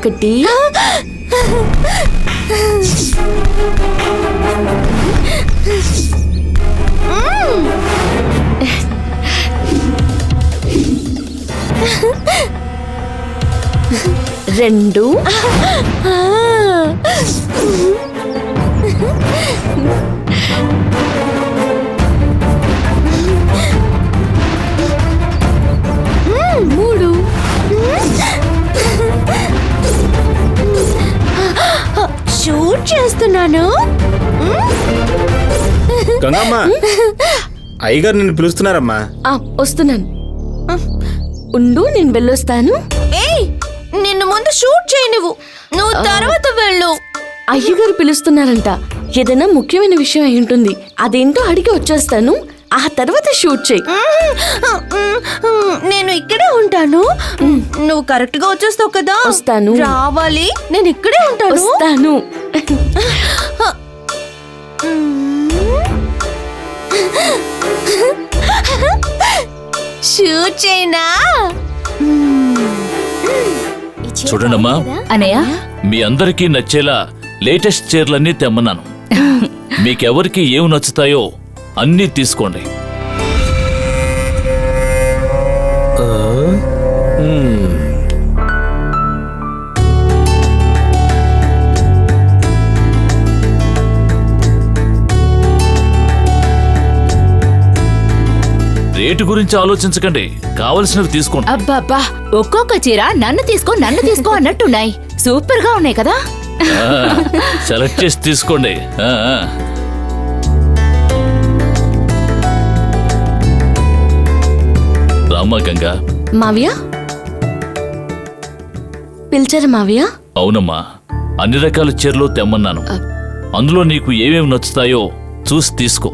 ఒకటి. రెండు. మూడు. షూట్ చేస్తున్నాను. గంగమ్మ, అయ్యగారు నిన్ను పిలుస్తున్నారమ్మా. వస్తున్నాను. ఉండు, నేను వెళ్ళొస్తాను. నిన్ను ముందు షూట్ చేయి, నువ్వు తర్వాత వెళ్ళు. అయ్యగారు పిలుస్తున్నారంట. ఏదైనా ముఖ్యమైన విషయం అయి ఉంటుంది. అదేంటో అడిగి వచ్చేస్తాను. ఆ తర్వాత షూట్ చేయి. నేను ఇక్కడే ఉంటాను. నువ్వు కరెక్ట్ గా వచ్చేస్తావు కదా? వస్తాను. రావాలి, నేను ఇక్కడే ఉంటాను. వస్తాను. షూట్ చేయనా? చూడండమ్మా అనయ్య, మీ అందరికీ నచ్చేలా లేటెస్ట్ చీరలన్నీ తెమ్మన్నాను. మీకెవరికి ఏం నచ్చుతాయో అన్నీ తీసుకోండి. రేటు గురించి ఆలోచించకండి, కావలసినవి తీసుకోండి. అబ్బబ్బా, ఒక్కొక్క చీర నన్ను తీసుకో అన్నట్టున్నాయి. సూపర్ గా ఉన్నాయి కదా? సెలెక్ట్ చేసి తీసుకోండి. రామ్మా గంగా. మావయ్య పిలిచారా? మావయ్య అవునమ్మా, అన్ని రకాల చీరలు తెమ్మన్నాను. అందులో నీకు ఏమేమి నచ్చుతాయో చూసి తీసుకో.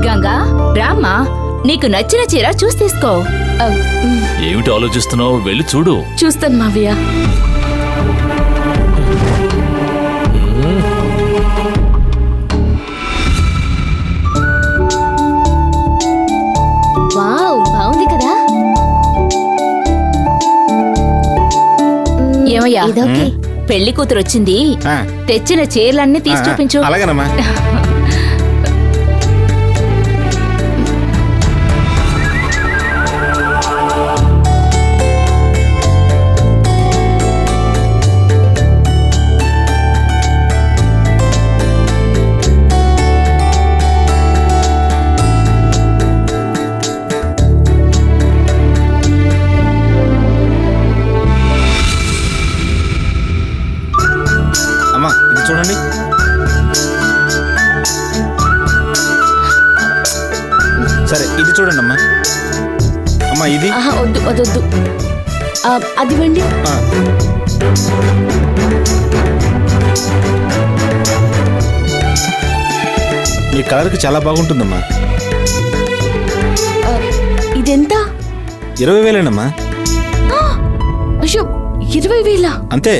గంగా, రామ్మా, నీకు నచ్చిన చీర చూసి తీసుకో. ఏమిటి ఆలోచిస్తున్నావు? వెళ్ళి చూడు. చూస్తాను మావయ్య. వావ్, బాగుంది కదా? ఏమయ్యా, పెళ్లి కూతురు వచ్చింది. తెచ్చిన చీరలన్నీ తీసి చూపించు. అలాగేనమ్మా. చూడండి, సరే ఇది చూడండి అమ్మా. అమ్మా ఇది వద్దు, వద్దు, అది వండి. మీ కలర్కి చాలా బాగుంటుందమ్మా. ఇదెంత? 20,000ఏనమ్మా. అయ్యో, 20,000? అంతే.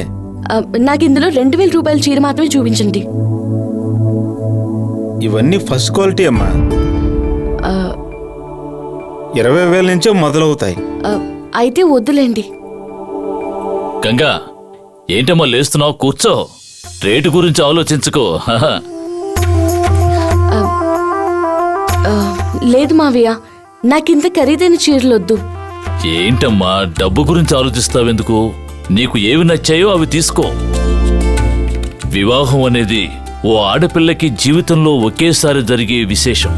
నాకు ఇందులో 2,000 రూపాయల చీర మాత్రమే చూపించండి. ఇవన్నీ ఫస్ట్ క్వాలిటీ అమ్మా. 20,000 నుంచే మొదలవుతాయి. అయితే వద్దులేండి. గంగా, ఏంటమ్మా లేస్తున్నావు? కూర్చో. రేటు గురించి ఆలోచించుకో. లేదు మావయ్య, నాకింత ఖరీదైన చీరలు వద్దు. ఏంటమ్మా డబ్బు గురించి ఆలోచిస్తావెందుకు? నీకు ఏవి నచ్చాయో అవి తీసుకో. వివాహం అనేది ఓ ఆడపిల్లకి జీవితంలో ఒకేసారి జరిగే విశేషం.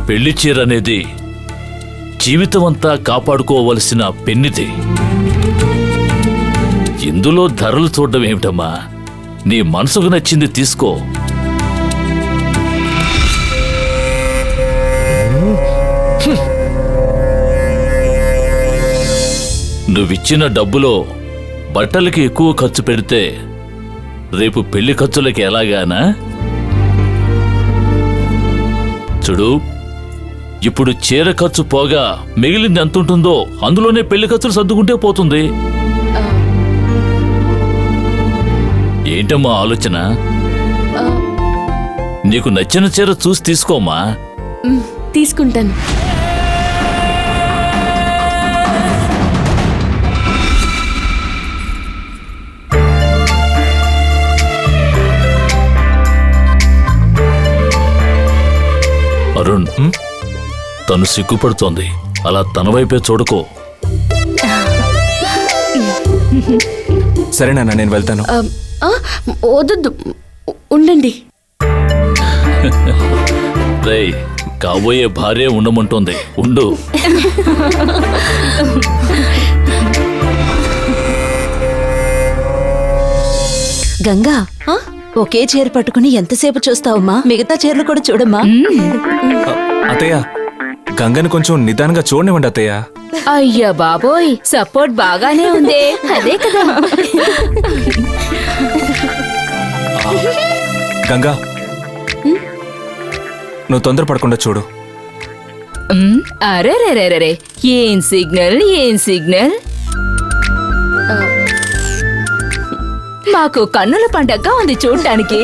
పెళ్లి చీర అనేది జీవితమంతా కాపాడుకోవలసిన పెన్నిది. ఇందులో ధరలు చూడడం ఏమిటమ్మా? నీ మనసుకు నచ్చింది తీసుకో. నువ్విచ్చిన డబ్బులో బట్టలకి ఎక్కువ ఖర్చు పెడితే రేపు పెళ్లి ఖర్చులకి ఎలాగానా? చూడు, ఇప్పుడు చీర ఖర్చు పోగా మిగిలింది ఎంత ఉంటుందో అందులోనే పెళ్లి ఖర్చులు సర్దుకుంటే పోతుంది. ఏంటమ్మా ఆలోచన? నీకు నచ్చిన చీర చూసి తీసుకోమ్మా. తీసుకుంటాను. తను సిగ్గుపడుతోంది. అలా తన వైపే చూడకో. సరే నాన్న, నేను వెళ్తాను. వద్దు, ఉండండి. రేయ్, కాబోయే భార్య ఉండమంటోంది. ఉండు. గంగా ఒకే చీర పట్టుకుని ఎంతసేపు చూస్తావమ్మా? మిగతా చీరలు కూడా చూడమ్మా. అత్తయ్య, గంగని కొంచెం నిదానంగా చూడనివ్వండి అత్తయ్య. అయ్యా బాబోయ్, సపోర్ట్ బాగానే ఉంది. అదే కదా. గంగా, నువ్వు తొందరపడకుండా చూడు. అరే రే రే రే, ఏం సిగ్నల్, ఏం సిగ్నల్. మాకు కన్నుల పండగగా ఉంది చూడ్డానికి.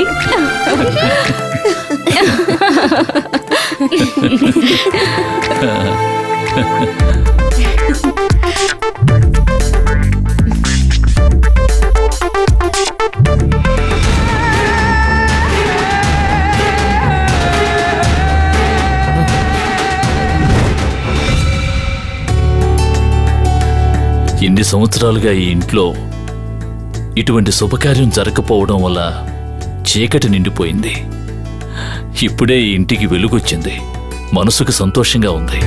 ఇన్ని సంవత్సరాలుగా ఈ ఇంట్లో ఇటువంటి శుభకార్యం జరగకపోవడం వల్ల చీకటి నిండిపోయింది. ఇప్పుడే ఈ ఇంటికి వెలుగొచ్చింది. మనసుకు సంతోషంగా ఉంది.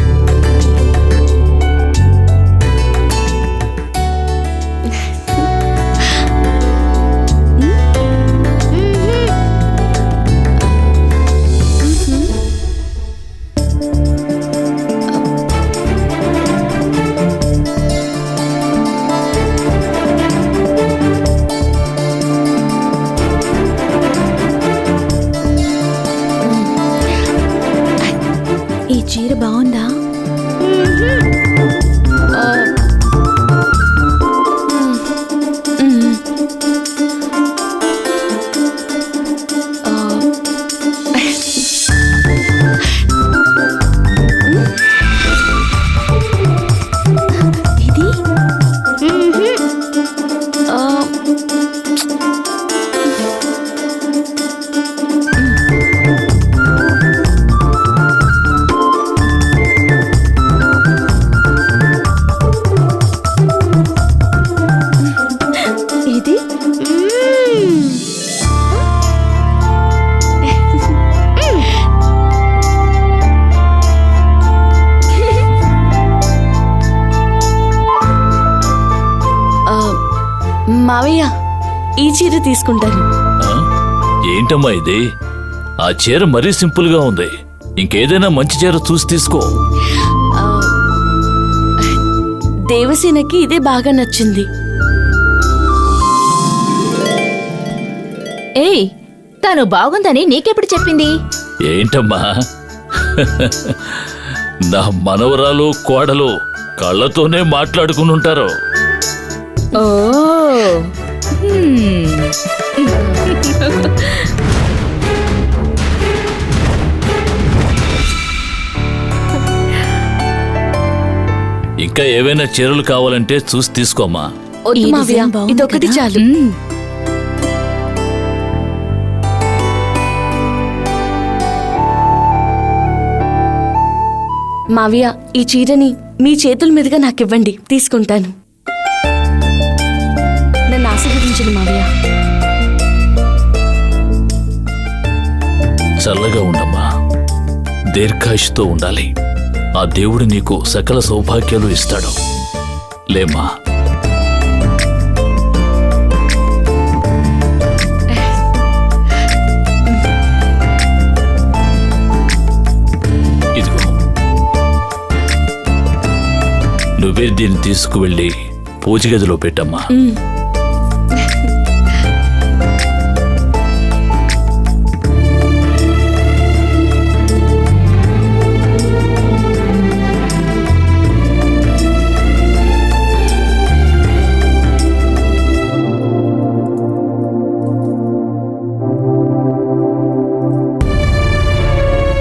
ఈ చీర బాగుందా? ఇది ఇది మావయ్య, ఈ చీర తీసుకుంటాను. ఆ? ఏంటమ్మా ఇది? ఆ చీర మరీ సింపుల్గా ఉంది. ఇంకేదైనా మంచి చీర చూసి తీసుకో. దేవసేనకి ఇదే బాగా నచ్చింది. ఏయ్, తను బాగుందని నీకెప్పుడు చెప్పింది? ఏంటమ్మా, నా మనవరాలు కోడలు కళ్ళతోనే మాట్లాడుకుని ఉంటారు. ఓ ఇంకా ఏవైనా చీరలు కావాలంటే చూసి తీసుకోమ్మా. వద్దు ఈ మావయ్య, డిజైన్ బాగుంది ఇదొకటి కదా? చాలు. మావయ్య, ఈ చీరని మీ చేతుల మీదుగా నాకివ్వండి, తీసుకుంటాను. నన్ను ఆశీర్వదించండి మావయ్య. చల్లగా ఉండమ్మా. దీర్ఘాయుషుతో ఉండాలి. ఆ దేవుడు నీకు సకల సౌభాగ్యాలు ఇస్తాడు. లేమ్మా. ఇదిగో, నువ్వే దీన్ని తీసుకువెళ్ళి పూజ గదిలో పెట్టమ్మా.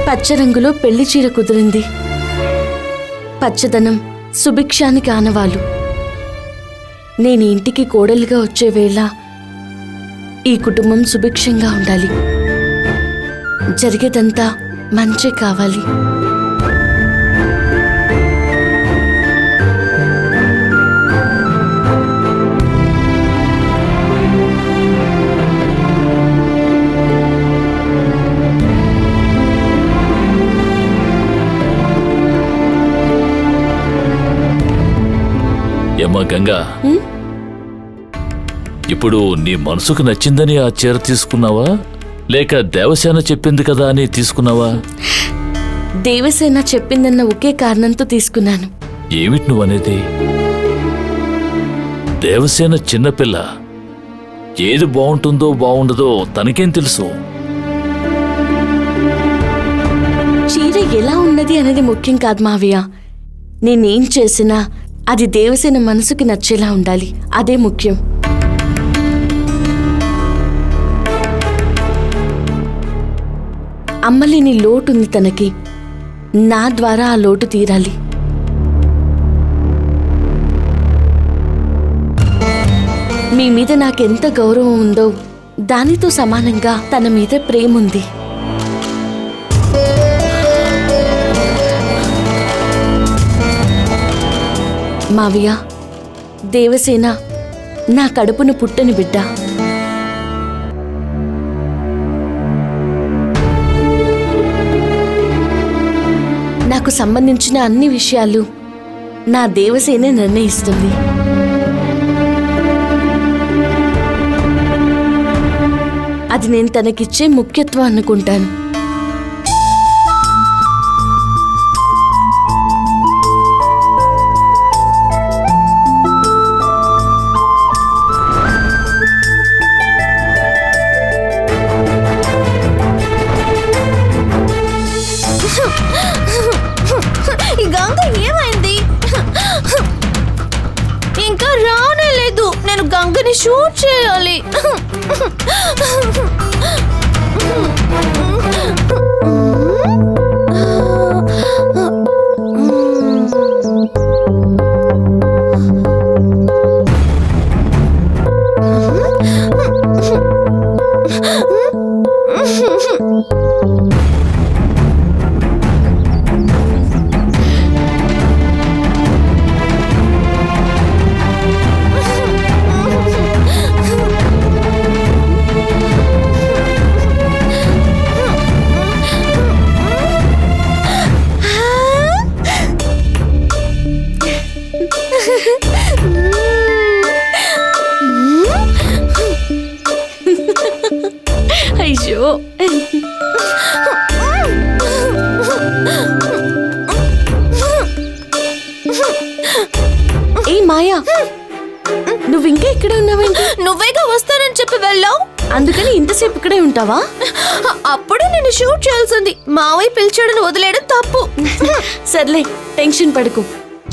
పచ్చ రంగులో పెళ్లి చీర కుదిరింది. పచ్చదనం సుభిక్షానికి ఆనవాలు. నేను ఇంటికి కోడలిగా వచ్చే వేళ ఈ కుటుంబం సుభిక్షంగా ఉండాలి. జరిగేదంతా మంచే కావాలి. గంగా, ఇప్పుడు నీ మనసుకు నచ్చిందని ఆ చీర తీసుకున్నావా, లేక దేవసేన చెప్పింది కదా అని తీసుకున్నావా? దేవసేన చెప్పిందన్న ఒకే కారణంతో తీసుకున్నాను. ఏమిటి నువ్వనేది? దేవసేన చిన్నపిల్ల, ఏది బాగుంటుందో బాగుండదో తనకేం తెలుసు? చీర ఎలా ఉన్నది అనేది ముఖ్యం కాదు మావయ్య. నేనేం చేసినా అది దేవసేన మనసుకి నచ్చేలా ఉండాలి, అదే ముఖ్యం. అమ్మలేని లోటు ఉంది తనకి, నా ద్వారా ఆ లోటు తీరాలి. మీ మీద నాకెంత గౌరవం ఉందో దానితో సమానంగా తన మీద ప్రేమ ఉంది. మావయ్య, దేవసేన నా కడుపును పుట్టని బిడ్డ. నాకు సంబంధించిన అన్ని విషయాలు నా దేవసేనే నిర్ణయిస్తుంది. అది నేను తనకిచ్చే ముఖ్యత్వం అనుకుంటాను. ఈ గంగ ఏమైంది? ఇంకా రానే లేదు. నేను గంగని షూట్ చేయాలి. అయ్యో, ఏ మాయా, నువ్వు ఇంకా ఇక్కడే ఉన్నావేంటి? నువ్వేగా వస్తానని చెప్పి వెళ్ళావు, అందుకని ఇంతసేపు ఇక్కడే ఉంటావా? అప్పుడే నేను షూట్ చేయాల్సింది. మావయ్య పిలిచాడని వదిలేయడం తప్పు. సర్లే, టెన్షన్ పడకు.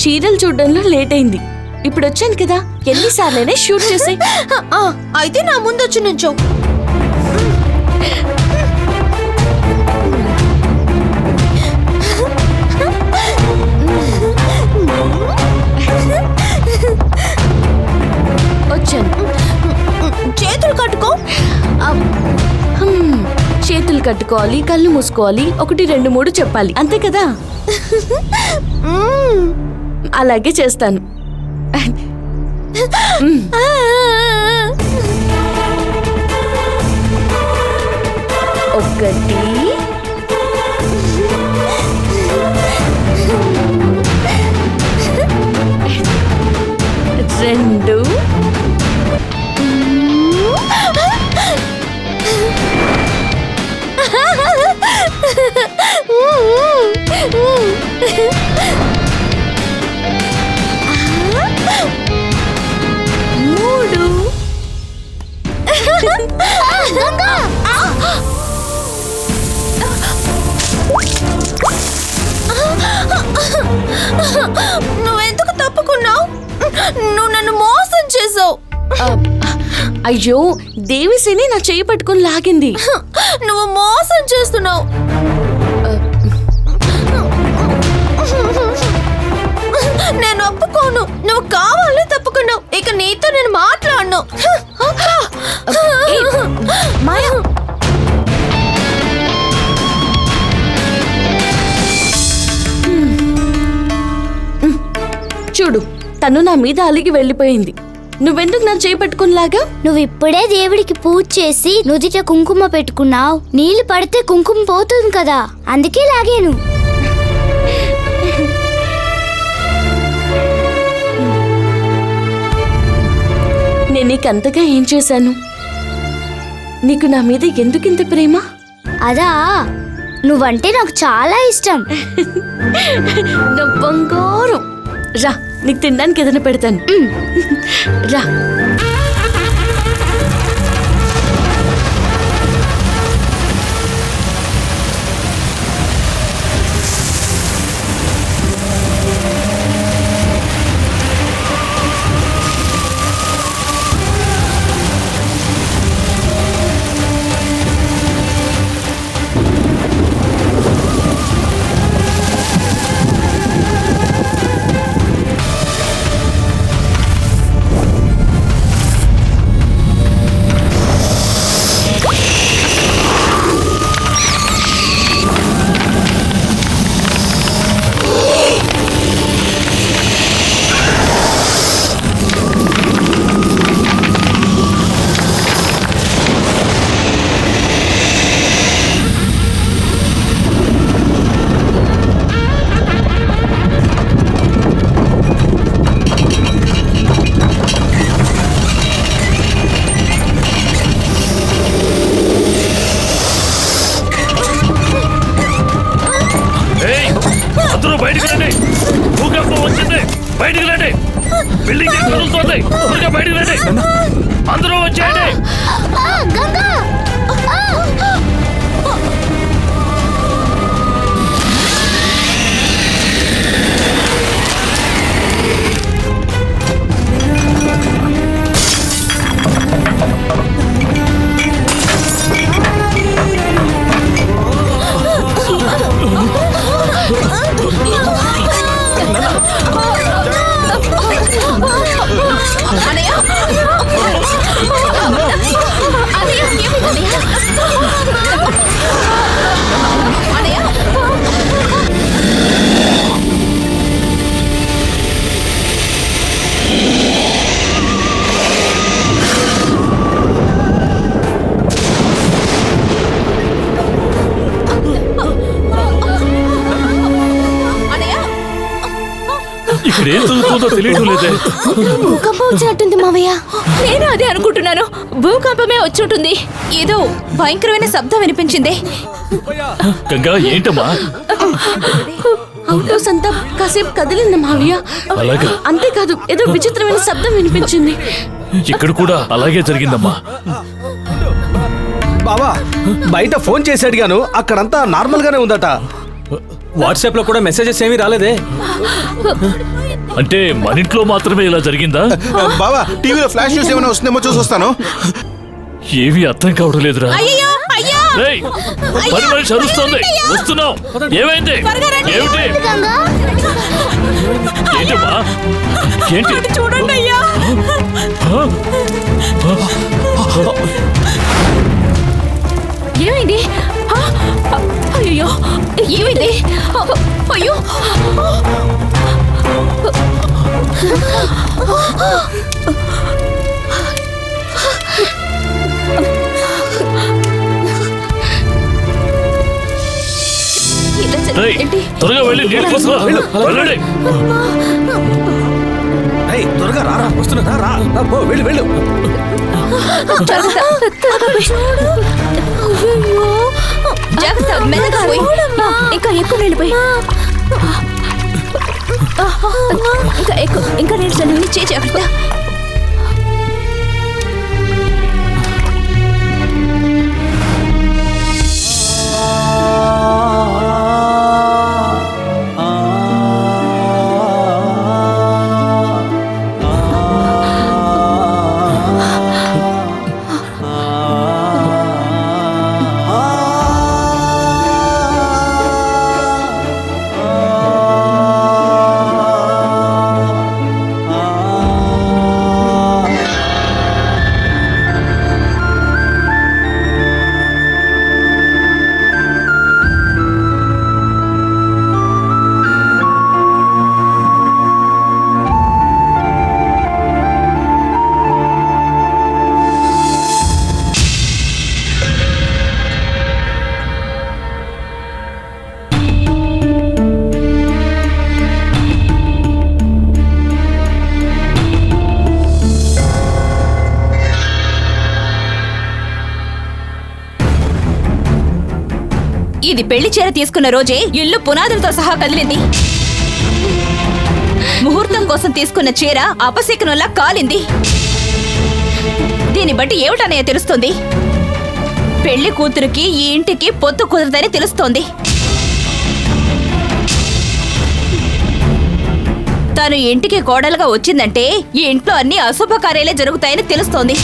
చీరలు చూడడంలో లేట్ అయింది. ఇప్పుడు వచ్చాను కదా, ఎన్నిసార్లైనా షూట్ చేసాయి. అయితే నా ముందు వచ్చి నుంచో. వచ్చాను. చేతులు కట్టుకో. చేతులు కట్టుకోవాలి, కళ్ళు మూసుకోవాలి, 1 2 3 చెప్పాలి, అంతే కదా? అలాగే చేస్తాను. 1 2 నువ్వెందుకు తప్పుకున్నావు? నువ్వు నన్ను మోసం చేసావు. అయ్యో, దేవిసేని నా చేయి పట్టుకొని లాగింది. నువ్వు మోసం చేస్తున్నావు. నేను ఒప్పుకోను. నువ్వు కావాలని తప్పుకున్నావు. ఇక నీతో నేను మాట్లాడను. మాయా, చూడు, తను నా మీద అలిగి వెళ్ళిపోయింది. నువ్వెందుకు నా చేయి పట్టుకుని లాగా? నువ్వు ఇప్పుడే దేవుడికి పూజ చేసి నుదిట కుంకుమ పెట్టుకున్నావు. నీళ్లు పడితే కుంకుమ పోతుంది కదా, అందుకే లాగాను. నేను నీకు అంతగా ఏం చేశాను? నీకు నా మీద ఎందుకింత ప్రేమ? అదా నువ్వంటే నాకు చాలా ఇష్టం. నా బంగారం. రా, నీకు తినడానికి ఏదైనా పెడతాను. రా. అందరూ బయటికి రండి. భూకంపం వచ్చింది. బయటికి రండి. బిల్డింగ్ కదులుతోంది. త్వరగా బయటికి రండి. అందరూ వచ్చేయండి. ఇక్కడ ఏం జరుగుతుందో తెలియటం లేదే. భూకంపం వచ్చినట్టుంది మావయ్య. నేను అదే అనుకుంటున్నాను. భూకంపమే వచ్చి ఉంటుంది. ఏదో భయంకరమైన శబ్దం వినిపించింది. గంగా ఏంటమ్మా? అవుట్ హౌస్ అంతా కాసేపు కదిలింది మావయ్య. అలాగా? అంతేకాదు, ఏదో విచిత్రమైన శబ్దం వినిపించింది. ఇక్కడ కూడా అలాగే జరిగిందమ్మా. బావా, బయట ఫోన్ చేసి అడిగాను, అక్కడంతా నార్మల్ గానే ఉందట. వాట్సాప్ లో కూడా మెసేజెస్ ఏమీ రాలేదే. అంటే మన ఇంట్లో మాత్రమే ఇలా జరిగిందా? బావా, టీవీలో ఫ్లాష్ న్యూస్ ఏమైనా వస్తుందేమో చూసి వస్తాను. ఏమీ అర్థం కావడం లేదురా. అయ్యో అయ్యో రేయ్, పని మనిషి అరుస్తోంది. వస్తున్నాం. ఏమైంది? ఏమిటి? ఏంటమ్మా? ఏంటి? చూడండి అయ్యా. ఏమైంది? అయ్యో ఏమైంది? అయ్యో రేయ్, త్వరగా వెళ్ళి నీళ్ళు తీసుకురా. వెళ్ళండి. త్వరగా రారా, వస్తున్నా, రా పో, వెళ్ళు వెళ్ళు. జాగ్రత్త, మెల్లగా పోయి. ఇంకా ఎక్కువ నీళ్ళు పోయి. ఇంకా ఎక్కువ, ఇంకా నీళ్ళు చల్లని చేయి. జాగ్రత్త. ఇది పెళ్లి చీర తీసుకున్న రోజే ఇల్లు పునాదులతో సహా కదిలింది. ముహూర్తం కోసం తీసుకున్న చీర అపశకునంలా కాలింది. దీన్ని బట్టి ఏమిటన్నయ్య తెలుస్తుంది? పెళ్లి కూతురికి ఈ ఇంటికి పొత్తు కుదరదని తెలుస్తోంది. తను ఇంటికి కోడలుగా వచ్చిందంటే ఈ ఇంట్లో అన్ని అశుభ కార్యాలే జరుగుతాయని తెలుస్తోంది.